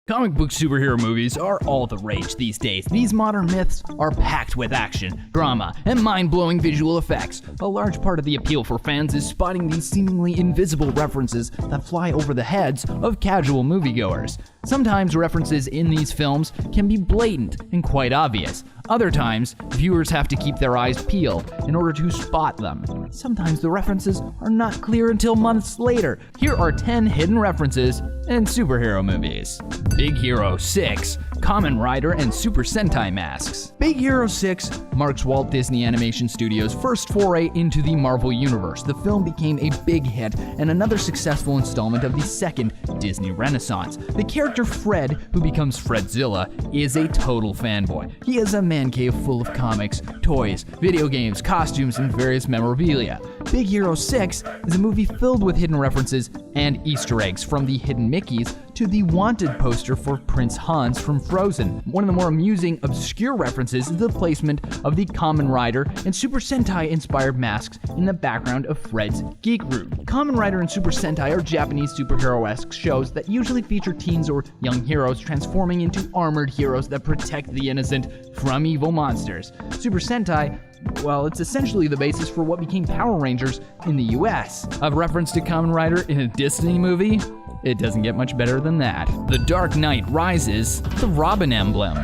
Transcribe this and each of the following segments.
Comic book superhero movies are all the rage these days. These modern myths are packed with action, drama, and mind-blowing visual effects. A large part of the appeal for fans is spotting these seemingly invisible references that fly over the heads of casual moviegoers. Sometimes references in these films can be blatant and quite obvious. Other times, viewers have to keep their eyes peeled in order to spot them. Sometimes the references are not clear until months later. Here are 10 hidden references in superhero movies. Big Hero 6, Kamen Rider and Super Sentai masks. Big Hero 6 marks Walt Disney Animation Studios' first foray into the Marvel Universe. The film became a big hit and another successful installment of the second Disney Renaissance. The character Fred, who becomes Fredzilla, is a total fanboy. He has a man cave full of comics, toys, video games, costumes, and various memorabilia. Big Hero 6 is a movie filled with hidden references and Easter eggs, from the hidden Mickeys to the wanted poster for Prince Hans from Frozen. One of the more amusing, obscure references is the placement of the Kamen Rider and Super Sentai-inspired masks in the background of Fred's Geek Room. Kamen Rider and Super Sentai are Japanese superhero-esque shows that usually feature teens or young heroes transforming into armored heroes that protect the innocent from evil monsters. Super Sentai, well, it's essentially the basis for what became Power Rangers in the US. A reference to Kamen Rider in a Disney movie? It doesn't get much better than that. The Dark Knight Rises, the Robin emblem.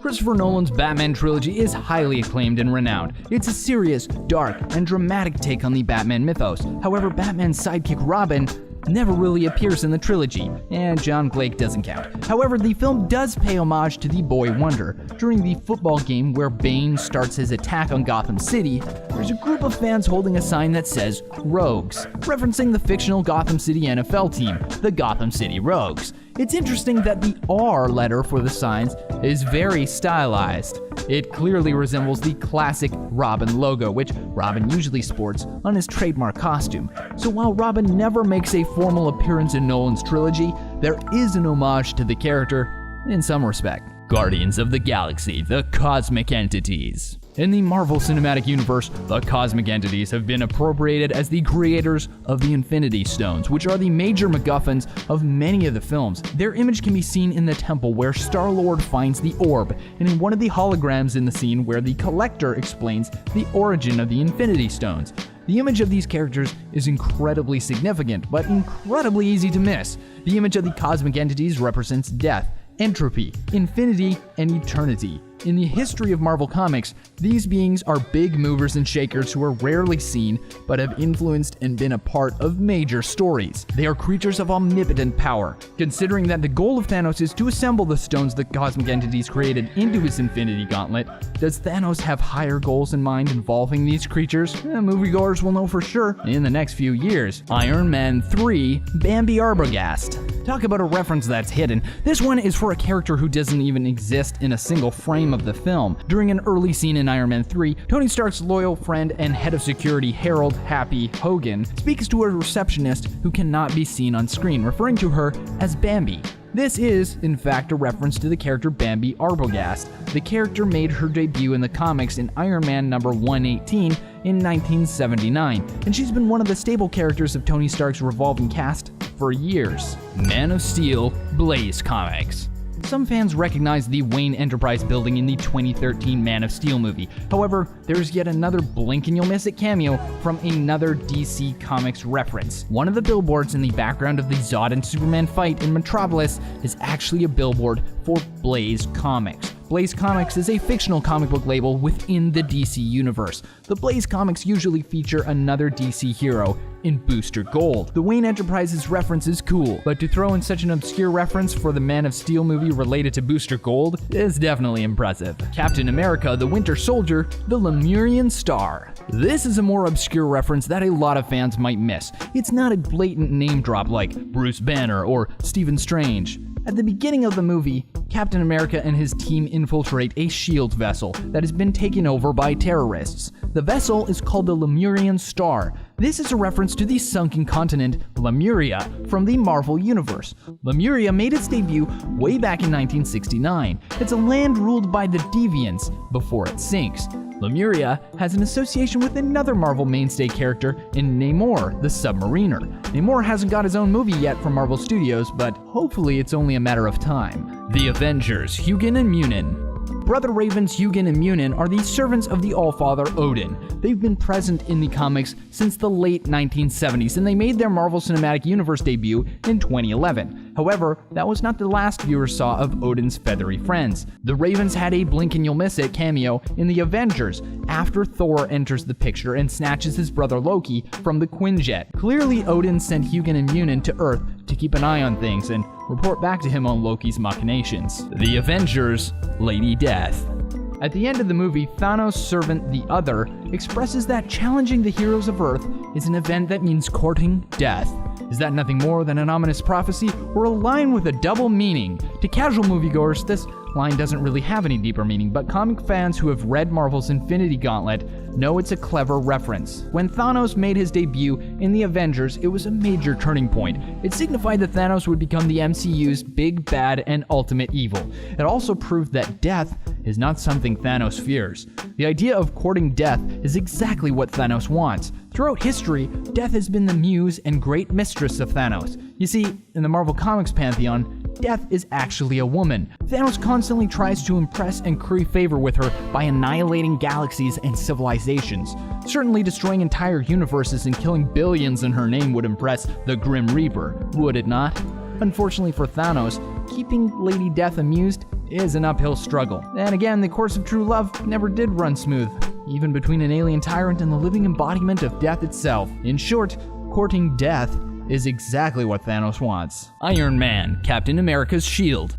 Christopher Nolan's Batman trilogy is highly acclaimed and renowned. It's a serious, dark, and dramatic take on the Batman mythos. However, Batman's sidekick Robin never really appears in the trilogy, and John Blake doesn't count. However, the film does pay homage to the Boy Wonder. During the football game where Bane starts his attack on Gotham City, there's a group of fans holding a sign that says Rogues, referencing the fictional Gotham City NFL team, the Gotham City Rogues. It's interesting that the R letter for the signs is very stylized. It clearly resembles the classic Robin logo, which Robin usually sports on his trademark costume. So while Robin never makes a formal appearance in Nolan's trilogy, there is an homage to the character in some respect. Guardians of the Galaxy, the Cosmic Entities. In the Marvel Cinematic Universe, the Cosmic Entities have been appropriated as the creators of the Infinity Stones, which are the major MacGuffins of many of the films. Their image can be seen in the temple where Star-Lord finds the orb, and in one of the holograms in the scene where the Collector explains the origin of the Infinity Stones. The image of these characters is incredibly significant, but incredibly easy to miss. The image of the Cosmic Entities represents death, entropy, infinity, and eternity. In the history of Marvel Comics, these beings are big movers and shakers who are rarely seen, but have influenced and been a part of major stories. They are creatures of omnipotent power. Considering that the goal of Thanos is to assemble the stones the Cosmic Entities created into his Infinity Gauntlet, does Thanos have higher goals in mind involving these creatures? Moviegoers will know for sure in the next few years. Iron Man 3, Bambi Arbogast. Talk about a reference that's hidden. This one is for a character who doesn't even exist in a single frame of the film. During an early scene in Iron Man 3, Tony Stark's loyal friend and head of security Harold Happy Hogan speaks to a receptionist who cannot be seen on screen, referring to her as Bambi. This is, in fact, a reference to the character Bambi Arbogast. The character made her debut in the comics in Iron Man number 118 in 1979, and she's been one of the stable characters of Tony Stark's revolving cast for years. Man of Steel, Blaze Comics. Some fans recognize the Wayne Enterprise building in the 2013 Man of Steel movie. However, there's yet another blink and you'll miss it cameo from another DC Comics reference. One of the billboards in the background of the Zod and Superman fight in Metropolis is actually a billboard for Blaze Comics. Blaze Comics is a fictional comic book label within the DC universe. The Blaze Comics usually feature another DC hero in Booster Gold. The Wayne Enterprises reference is cool, but to throw in such an obscure reference for the Man of Steel movie related to Booster Gold is definitely impressive. Captain America, the Winter Soldier, the Lemurian Star. This is a more obscure reference that a lot of fans might miss. It's not a blatant name drop like Bruce Banner or Stephen Strange. At the beginning of the movie, Captain America and his team infiltrate a shield vessel that has been taken over by terrorists. The vessel is called the Lemurian Star. This is a reference to the sunken continent Lemuria from the Marvel Universe. Lemuria made its debut way back in 1969. It's a land ruled by the Deviants before it sinks. Lemuria has an association with another Marvel mainstay character in Namor, the Submariner. Namor hasn't got his own movie yet from Marvel Studios, but hopefully it's only a matter of time. The Avengers, Hugin and Munin. Brother Ravens, Hugin, and Munin are the servants of the Allfather Odin. They've been present in the comics since the late 1970s, and they made their Marvel Cinematic Universe debut in 2011. However, that was not the last viewers saw of Odin's feathery friends. The Ravens had a blink and you'll miss it cameo in the Avengers after Thor enters the picture and snatches his brother Loki from the Quinjet. Clearly, Odin sent Hugin and Munin to Earth to keep an eye on things and report back to him on Loki's machinations. The Avengers, Lady Death. At the end of the movie, Thanos' servant, the Other, expresses that challenging the heroes of Earth is an event that means courting death. Is that nothing more than an ominous prophecy or a line with a double meaning? To casual moviegoers, this line doesn't really have any deeper meaning, but comic fans who have read Marvel's Infinity Gauntlet know it's a clever reference. When Thanos made his debut in the Avengers, it was a major turning point. It signified that Thanos would become the MCU's big bad and ultimate evil. It also proved that death is not something Thanos fears. The idea of courting death is exactly what Thanos wants. Throughout history, death has been the muse and great mistress of Thanos. You see, in the Marvel Comics pantheon, death is actually a woman. Thanos constantly tries to impress and curry favor with her by annihilating galaxies and civilizations. Certainly destroying entire universes and killing billions in her name would impress the Grim Reaper, would it not? Unfortunately for Thanos, keeping Lady Death amused is an uphill struggle. And again, the course of true love never did run smooth, even between an alien tyrant and the living embodiment of death itself. In short, courting death is exactly what Thanos wants. Iron Man, Captain America's shield.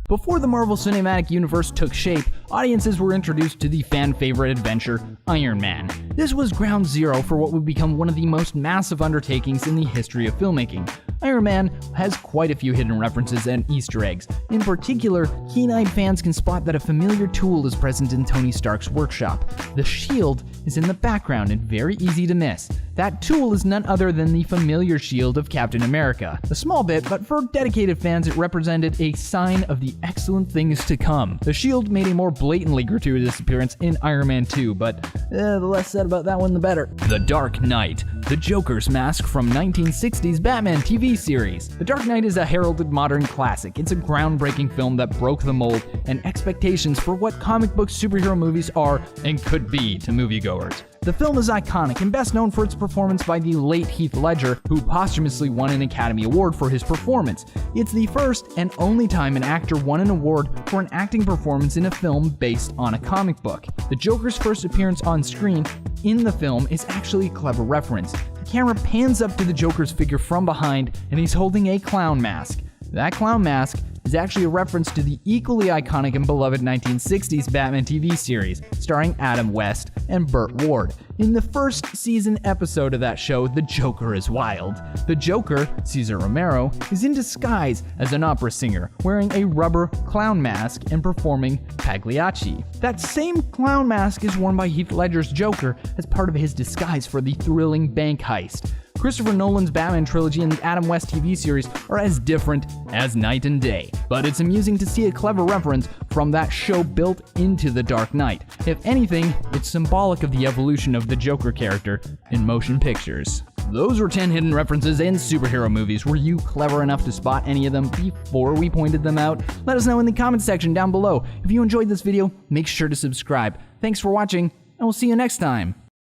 Before the Marvel Cinematic Universe took shape, audiences were introduced to the fan-favorite adventure, Iron Man. This was ground zero for what would become one of the most massive undertakings in the history of filmmaking. Iron Man has quite a few hidden references and Easter eggs. In particular, keen-eyed fans can spot that a familiar tool is present in Tony Stark's workshop. The shield is in the background and very easy to miss. That tool is none other than the familiar shield of Captain America. A small bit, but for dedicated fans it represented a sign of the excellent things to come. The shield made a more blatantly gratuitous appearance in Iron Man 2, but the less said about that one the better. The Dark Knight, the Joker's mask from 1960's Batman TV series. The Dark Knight is a heralded modern classic. It's a groundbreaking film that broke the mold and expectations for what comic book superhero movies are and could be to moviegoers. The film is iconic and best known for its performance by the late Heath Ledger, who posthumously won an Academy Award for his performance. It's the first and only time an actor won an award for an acting performance in a film based on a comic book. The Joker's first appearance on screen in the film is actually a clever reference. The camera pans up to the Joker's figure from behind, and he's holding a clown mask. That clown mask is actually a reference to the equally iconic and beloved 1960s Batman TV series, starring Adam West and Burt Ward. In the first season episode of that show, The Joker is Wild. The Joker, Cesar Romero, is in disguise as an opera singer, wearing a rubber clown mask and performing Pagliacci. That same clown mask is worn by Heath Ledger's Joker as part of his disguise for the thrilling bank heist. Christopher Nolan's Batman trilogy and the Adam West TV series are as different as night and day, but it's amusing to see a clever reference from that show built into The Dark Knight. If anything, it's symbolic of the evolution of the Joker character in motion pictures. Those were 10 hidden references in superhero movies. Were you clever enough to spot any of them before we pointed them out? Let us know in the comments section down below. If you enjoyed this video, make sure to subscribe. Thanks for watching, and we'll see you next time.